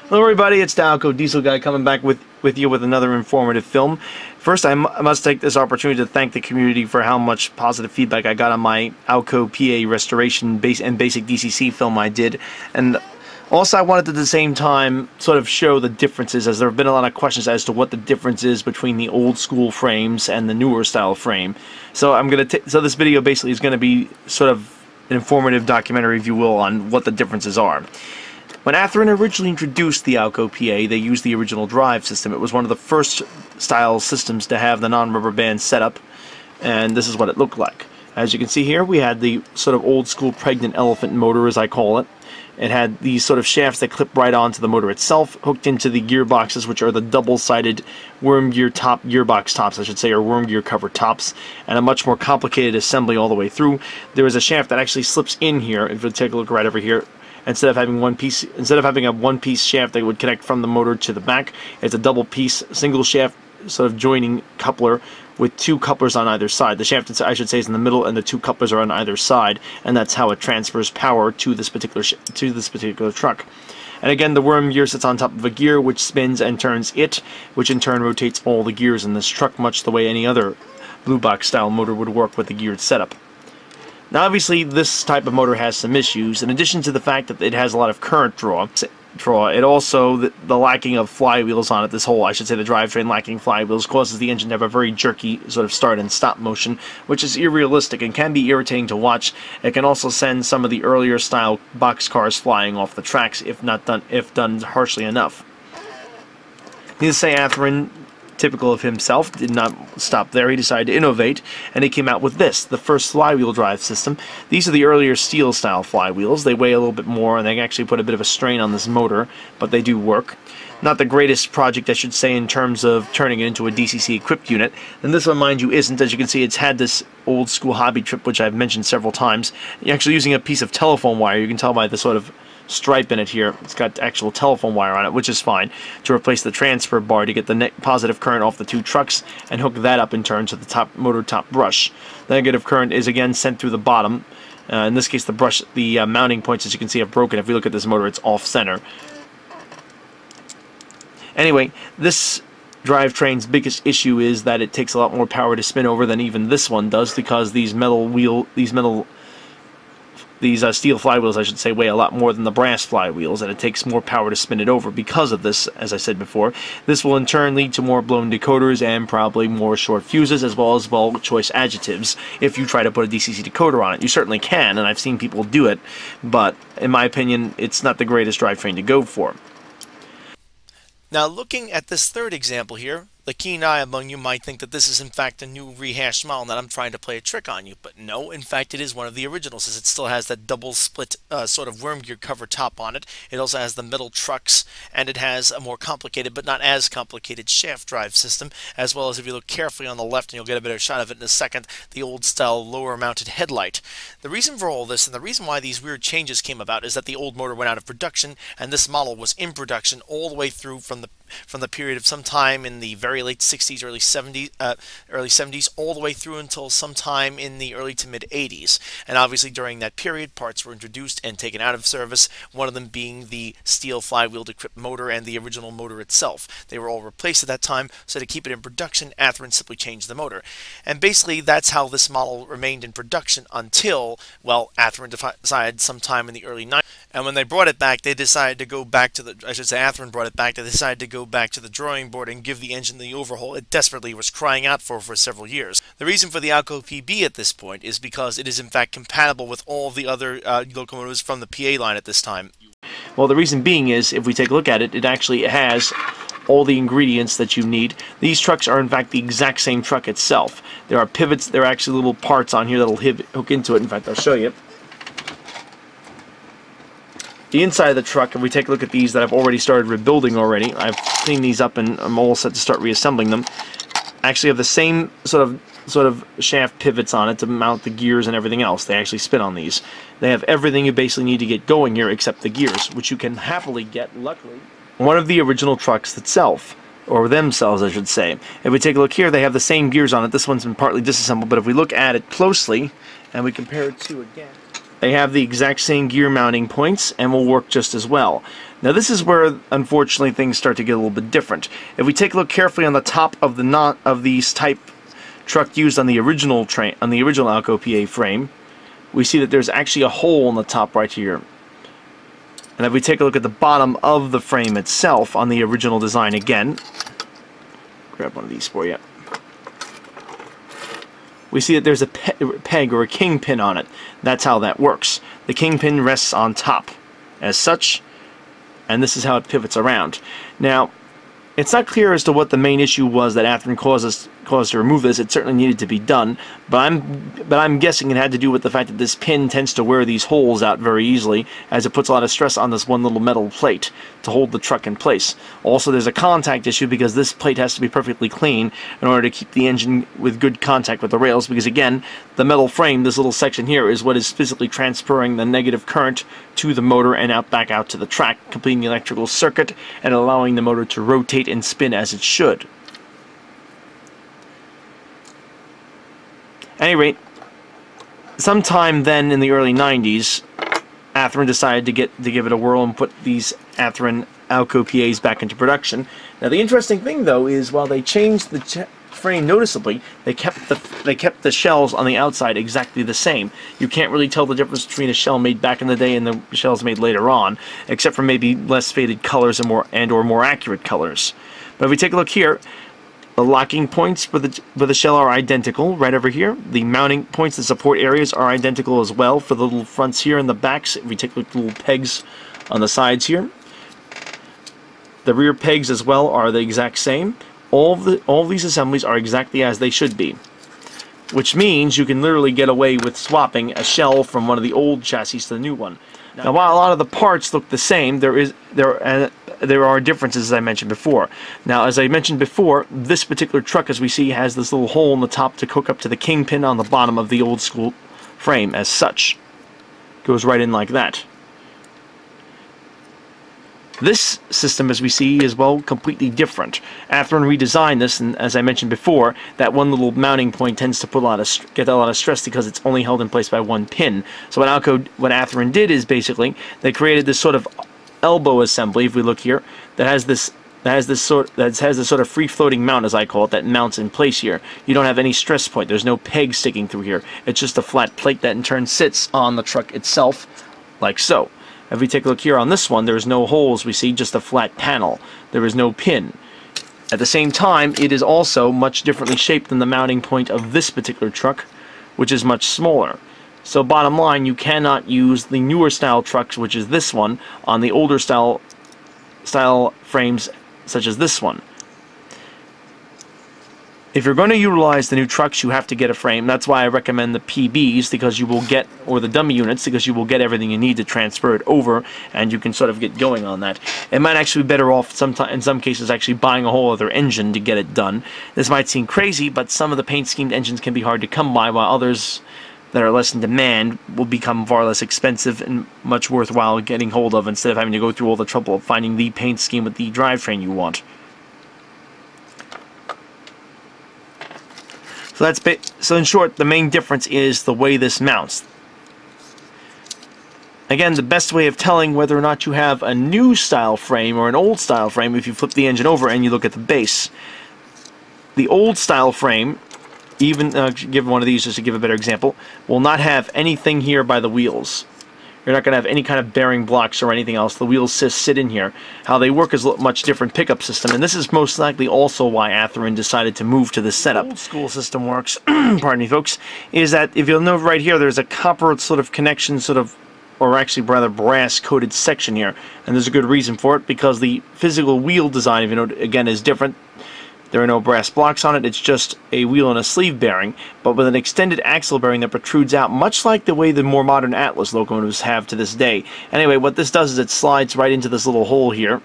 Hello everybody, it's Dalco Diesel Guy coming back with you with another informative film. First, I must take this opportunity to thank the community for how much positive feedback I got on my Alco PA restoration and basic DCC film I did. And also I wanted to, at the same time, sort of show the differences, as there have been a lot of questions as to what the difference is between the old school frames and the newer style frame. So this video basically is going to be sort of an informative documentary, if you will, on what the differences are. When Athearn originally introduced the Alco PA, they used the original drive system. It was one of the first style systems to have the non-rubber band setup, and this is what it looked like. As you can see here, we had the sort of old school pregnant elephant motor, as I call it. It had these sort of shafts that clip right onto the motor itself, hooked into the gearboxes, which are the double-sided worm gear gearbox tops, I should say, or worm gear cover tops, and a much more complicated assembly all the way through. There is a shaft that actually slips in here. If you take a look right over here, instead of having a one-piece shaft that would connect from the motor to the back, it's a double-piece, single shaft sort of joining coupler with two couplers on either side. The shaft, I should say, is in the middle, and the two couplers are on either side, and that's how it transfers power to this particular truck. And again, the worm gear sits on top of a gear which spins and turns it, which in turn rotates all the gears in this truck, much the way any other blue box style motor would work with the geared setup. Now obviously this type of motor has some issues. In addition to the fact that it has a lot of current draw, it also, the lacking of flywheels on it, the drivetrain lacking flywheels, causes the engine to have a very jerky sort of start and stop motion, which is unrealistic and can be irritating to watch. It can also send some of the earlier style boxcars flying off the tracks if done harshly enough. Needless to say, Athearn, typical of himself, did not stop there. He decided to innovate, and he came out with this, the first flywheel drive system. These are the earlier steel style flywheels. They weigh a little bit more, and they actually put a bit of a strain on this motor, but they do work. Not the greatest project, I should say, in terms of turning it into a DCC equipped unit. And this one, mind you, isn't. As you can see, it's had this old school hobby trip, which I've mentioned several times. You're actually using a piece of telephone wire. You can tell by the sort of stripe in it here. It's got actual telephone wire on it, which is fine, to replace the transfer bar to get the positive current off the two trucks and hook that up in turn to the motor top brush. The negative current is again sent through the bottom. In this case, the mounting points, as you can see, have broken. If you look at this motor, it's off center. Anyway, this drivetrain's biggest issue is that it takes a lot more power to spin over than even this one does, because these steel flywheels, I should say, weigh a lot more than the brass flywheels, and it takes more power to spin it over because of this, as I said before. This will in turn lead to more blown decoders and probably more short fuses, as well as choice adjectives if you try to put a DCC decoder on it. You certainly can, and I've seen people do it, but in my opinion, it's not the greatest drivetrain to go for. Now, looking at this third example here, the keen eye among you might think that this is in fact a new rehashed model and that I'm trying to play a trick on you, but no, in fact it is one of the originals, as it still has that double split sort of worm gear cover top on it. It also has the metal trucks, and it has a more complicated but not as complicated shaft drive system, as well as, if you look carefully on the left, and you'll get a better shot of it in a second, the old style lower mounted headlight. The reason for all this, and the reason why these weird changes came about, is that the old motor went out of production, and this model was in production all the way through from the period of sometime in the very late 60s, early 70s, all the way through until sometime in the early to mid 80s. And obviously during that period, parts were introduced and taken out of service, one of them being the steel flywheel equipped motor and the original motor itself. They were all replaced at that time, so to keep it in production, Athearn simply changed the motor. And basically that's how this model remained in production until, well, Athearn decided sometime in the early 90s. And when they brought it back, they decided to go back to Athearn brought it back, they decided to go back to the drawing board and give the engine the overhaul it desperately was crying out for several years. The reason for the Alco PB at this point is because it is in fact compatible with all of the other locomotives from the PA line at this time. Well, the reason being is, if we take a look at it, it actually has all the ingredients that you need. These trucks are in fact the exact same truck itself. There are pivots, there are actually little parts on here that'll hook into it. In fact, I'll show you. The inside of the truck, if we take a look at these that I've already started rebuilding already, I've cleaned these up and I'm all set to start reassembling them, actually have the same sort of shaft pivots on it to mount the gears and everything else. They actually spin on these. They have everything you basically need to get going here except the gears, which you can happily get, luckily, one of the original trucks itself. Or themselves, I should say. If we take a look here, they have the same gears on it. This one's been partly disassembled, but if we look at it closely and we compare it to, again, They have the exact same gear mounting points and will work just as well. Now this is where, unfortunately, things start to get a little bit different. If we take a look carefully on the top of these type truck used on the original Alco PA frame, we see that there's actually a hole in the top right here. And if we take a look at the bottom of the frame itself on the original design again, grab one of these for you, we see that there's a peg or a kingpin on it. That's how that works. The kingpin rests on top as such, and this is how it pivots around. Now, it's not clear as to what the main issue was that Athearn caused to remove this. It certainly needed to be done, but I'm guessing it had to do with the fact that this pin tends to wear these holes out very easily, as it puts a lot of stress on this one little metal plate to hold the truck in place. Also, there's a contact issue because this plate has to be perfectly clean in order to keep the engine with good contact with the rails, because again, the metal frame, this little section here, is what is physically transferring the negative current to the motor and back out to the track, completing the electrical circuit and allowing the motor to rotate and spin as it should. At any rate, sometime then in the early 90s, Athearn decided to give it a whirl and put these Athearn Alco PAs back into production. Now the interesting thing though is, while they changed the frame noticeably, they kept the shells on the outside exactly the same. You can't really tell the difference between a shell made back in the day and the shells made later on, except for maybe less faded colors and or more accurate colors. But if we take a look here, the locking points for the shell are identical right over here. The mounting points, the support areas, are identical as well for the little fronts here and the backs. If we take a look at the little pegs on the sides here, the rear pegs as well are the exact same. All these assemblies are exactly as they should be, which means you can literally get away with swapping a shell from one of the old chassis to the new one. Now, while a lot of the parts look the same, there are differences, as I mentioned before. Now, as I mentioned before, this particular truck, as we see, has this little hole in the top to hook up to the kingpin on the bottom of the old school frame as such. Goes right in like that. This system, as we see, is, well, completely different. Athearn redesigned this, and as I mentioned before, that one little mounting point tends to get a lot of stress because it's only held in place by one pin. So what Athearn did is basically they created this sort of elbow assembly. If we look here, that has this sort of free-floating mount, as I call it, that mounts in place here. You don't have any stress point. There's no peg sticking through here. It's just a flat plate that in turn sits on the truck itself, like so. If we take a look here on this one, there's no holes, we see just a flat panel. There is no pin. At the same time, it is also much differently shaped than the mounting point of this particular truck, which is much smaller. So bottom line, you cannot use the newer style trucks, which is this one, on the older style frames such as this one. If you're going to utilize the new trucks, you have to get a frame. That's why I recommend the PBs, because you will get, or the dummy units, because you will get everything you need to transfer it over, and you can sort of get going on that. It might actually be better off in some cases actually buying a whole other engine to get it done. This might seem crazy, but some of the paint schemed engines can be hard to come by, while others that are less in demand will become far less expensive and much worthwhile getting hold of, instead of having to go through all the trouble of finding the paint scheme with the drivetrain you want. So in short, the main difference is the way this mounts. Again, the best way of telling whether or not you have a new style frame or an old style frame, if you flip the engine over and you look at the base. The old style frame, even give one of these just to give a better example, will not have anything here by the wheels. You're not going to have any kind of bearing blocks or anything else. The wheels sit in here. How they work is a much different pickup system, and this is most likely also why Athearn decided to move to this setup. The old school system works, pardon me folks, is that if you'll note right here, there's a copper sort of connection, or actually rather brass coated section here, and there's a good reason for it, because the physical wheel design, if you note, again, is different. There are no brass blocks on it, it's just a wheel and a sleeve bearing, but with an extended axle bearing that protrudes out, much like the way the more modern Atlas locomotives have to this day. Anyway, what this does is it slides right into this little hole here.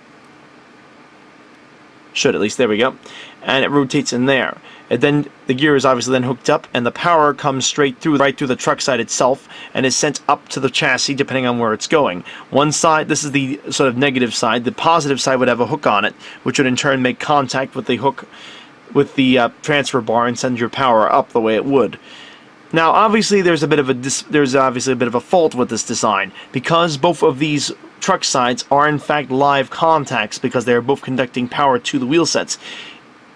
Should at least, there we go. And it rotates in there. And then the gear is obviously then hooked up, and the power comes right through the truck side itself, and is sent up to the chassis depending on where it's going. One side, this is the sort of negative side. The positive side would have a hook on it, which would in turn make contact with the hook, with the transfer bar, and send your power up the way it would. Now, obviously, there's obviously a bit of a fault with this design, because both of these truck sides are in fact live contacts, because they are both conducting power to the wheel sets.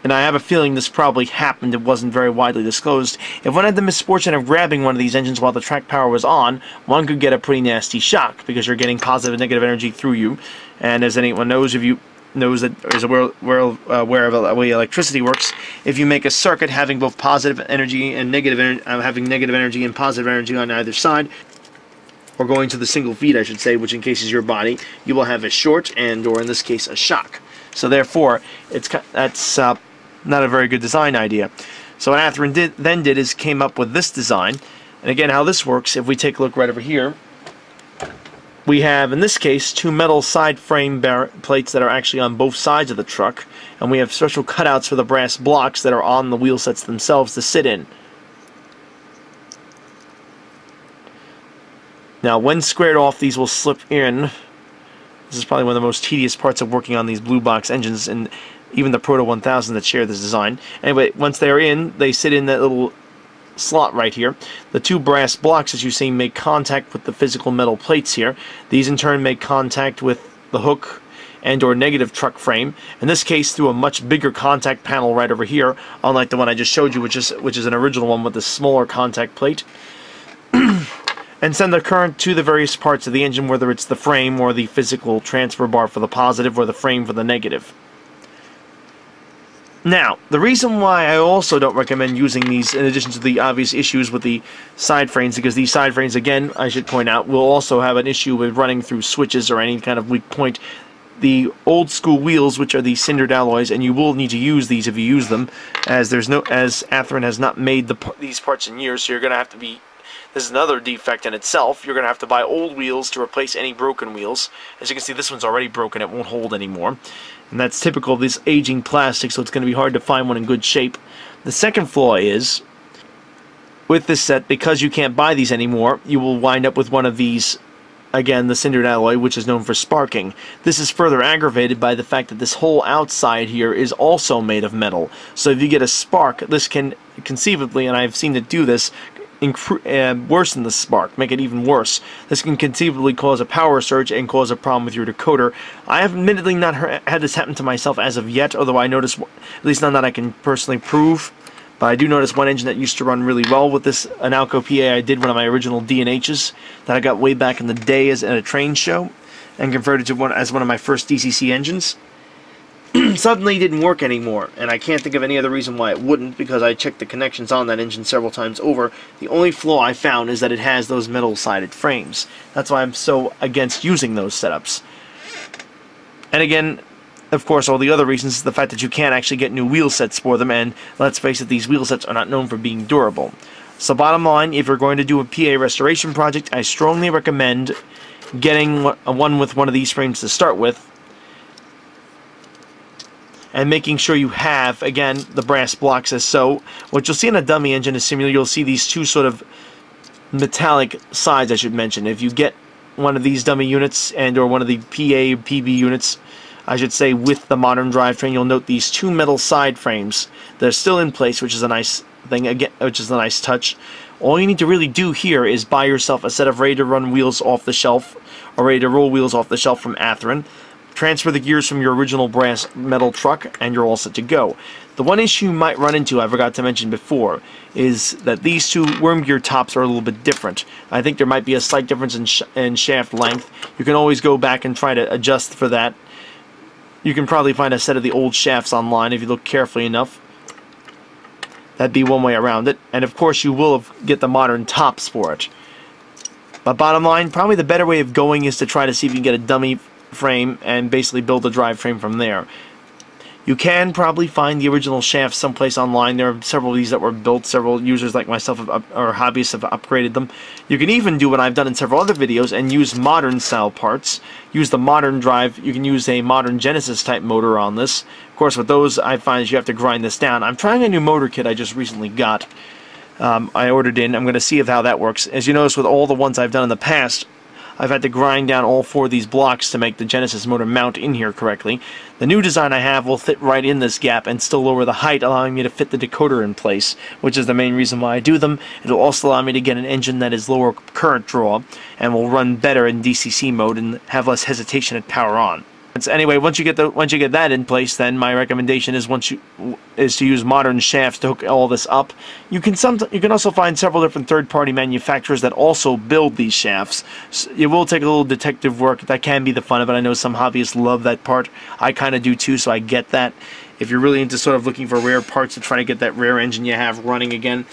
And I have a feeling this probably happened. It wasn't very widely disclosed. If one had the misfortune of grabbing one of these engines while the track power was on, one could get a pretty nasty shock, because you're getting positive and negative energy through you. And as anyone knows, if you that is aware of the way electricity works, if you make a circuit having both positive energy and negative energy, having negative energy and positive energy on either side, or going to the single feed, I should say, which encases your body, you will have a short and, or in this case, a shock. So therefore, that's not a very good design idea. So what Athearn did is came up with this design. And again, how this works, if we take a look right over here, we have, in this case, two metal side frame plates that are actually on both sides of the truck, and we have special cutouts for the brass blocks that are on the wheel sets themselves to sit in. Now, when squared off, these will slip in. This is probably one of the most tedious parts of working on these blue box engines, and even the Proto 1000 that share this design. Anyway, once they're in, they sit in that little slot right here. The two brass blocks, as you see, make contact with the physical metal plates here. These in turn make contact with the hook and or negative truck frame, in this case through a much bigger contact panel right over here, unlike the one I just showed you, which is an original one with the smaller contact plate, and send the current to the various parts of the engine, whether it's the frame or the physical transfer bar for the positive or the frame for the negative. Now, the reason why I also don't recommend using these, in addition to the obvious issues with the side frames, because these side frames, again, I should point out, will also have an issue with running through switches or any kind of weak point. The old school wheels, which are the cindered alloys, and you will need to use these if you use them, as Athearn has not made these parts in years, so you're going to have to be. This is another defect in itself. You're going to have to buy old wheels to replace any broken wheels. As you can see, this one's already broken. It won't hold anymore. And that's typical of this aging plastic, so it's going to be hard to find one in good shape. The second flaw is, with this set, because you can't buy these anymore, you will wind up with one of these, again, the cindered alloy, which is known for sparking. This is further aggravated by the fact that this whole outside here is also made of metal. So if you get a spark, this can conceivably, and I've seen it do this, worsen the spark, make it even worse. This can conceivably cause a power surge and cause a problem with your decoder. I have admittedly not had this happen to myself as of yet, although I noticed, at least none that I can personally prove, but I do notice one engine that used to run really well with this, an Alco PA. I did one of my original D&Hs that I got way back in the day at a train show and converted to as one of my first DCC engines. Suddenly didn't work anymore, and I can't think of any other reason why it wouldn't, because I checked the connections on that engine several times over. The only flaw I found is that it has those metal-sided frames. That's why I'm so against using those setups. And again, of course, all the other reasons is the fact that you can't actually get new wheel sets for them, and let's face it, these wheel sets are not known for being durable. So bottom line, if you're going to do a PA restoration project, I strongly recommend getting one with one of these frames to start with, and making sure you have, again, the brass blocks as so. What you'll see in a dummy engine is similar. You'll see these two sort of metallic sides, I should mention. If you get one of these dummy units and or one of the PA, PB units, I should say, with the modern drivetrain, you'll note these two metal side frames. They're still in place, which is a nice thing, again, which is a nice touch. All you need to really do here is buy yourself a set of ready-to-run wheels off the shelf, or ready-to-roll wheels off the shelf from Athearn. Transfer the gears from your original brass metal truck, and you're all set to go. The one issue you might run into, I forgot to mention before, is that these two worm gear tops are a little bit different. I think there might be a slight difference in shaft length. You can always go back and try to adjust for that. You can probably find a set of the old shafts online if you look carefully enough. That'd be one way around it. And of course you will get the modern tops for it. But bottom line, probably the better way of going is to try to see if you can get a dummy frame and basically build a drivetrain from there. You can probably find the original shafts someplace online. There are several of these that were built. Several users like myself or hobbyists have upgraded them. You can even do what I've done in several other videos and use modern style parts. Use the modern drive. You can use a modern Genesis type motor on this. Of course, with those, I find is you have to grind this down. I'm trying a new motor kit I just recently got. I ordered in. I'm going to see how that works. As you notice with all the ones I've done in the past, I've had to grind down all 4 of these blocks to make the Genesis motor mount in here correctly. The new design I have will fit right in this gap and still lower the height, allowing me to fit the decoder in place, which is the main reason why I do them. It'll also allow me to get an engine that is lower current draw and will run better in DCC mode and have less hesitation at power on. Anyway, once you get that in place, then my recommendation is to use modern shafts to hook all this up. You can also find several different third-party manufacturers that also build these shafts. So it will take a little detective work. That can be the fun of it. I know some hobbyists love that part. I kind of do too, so I get that. If you're really into sort of looking for rare parts to try to get that rare engine you have running again,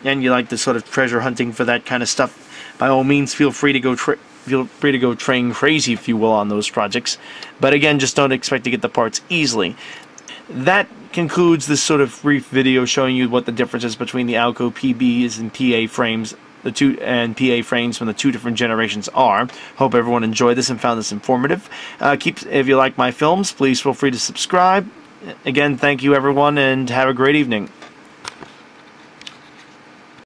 and you like the sort of treasure hunting for that kind of stuff, by all means, feel free to go train crazy, if you will, on those projects. But again, just don't expect to get the parts easily. That concludes this sort of brief video showing you what the difference is between the AL-KO PBs and PA frames, PA frames from the 2 different generations are. Hope everyone enjoyed this and found this informative. If you like my films, please feel free to subscribe. Again, thank you everyone, and have a great evening.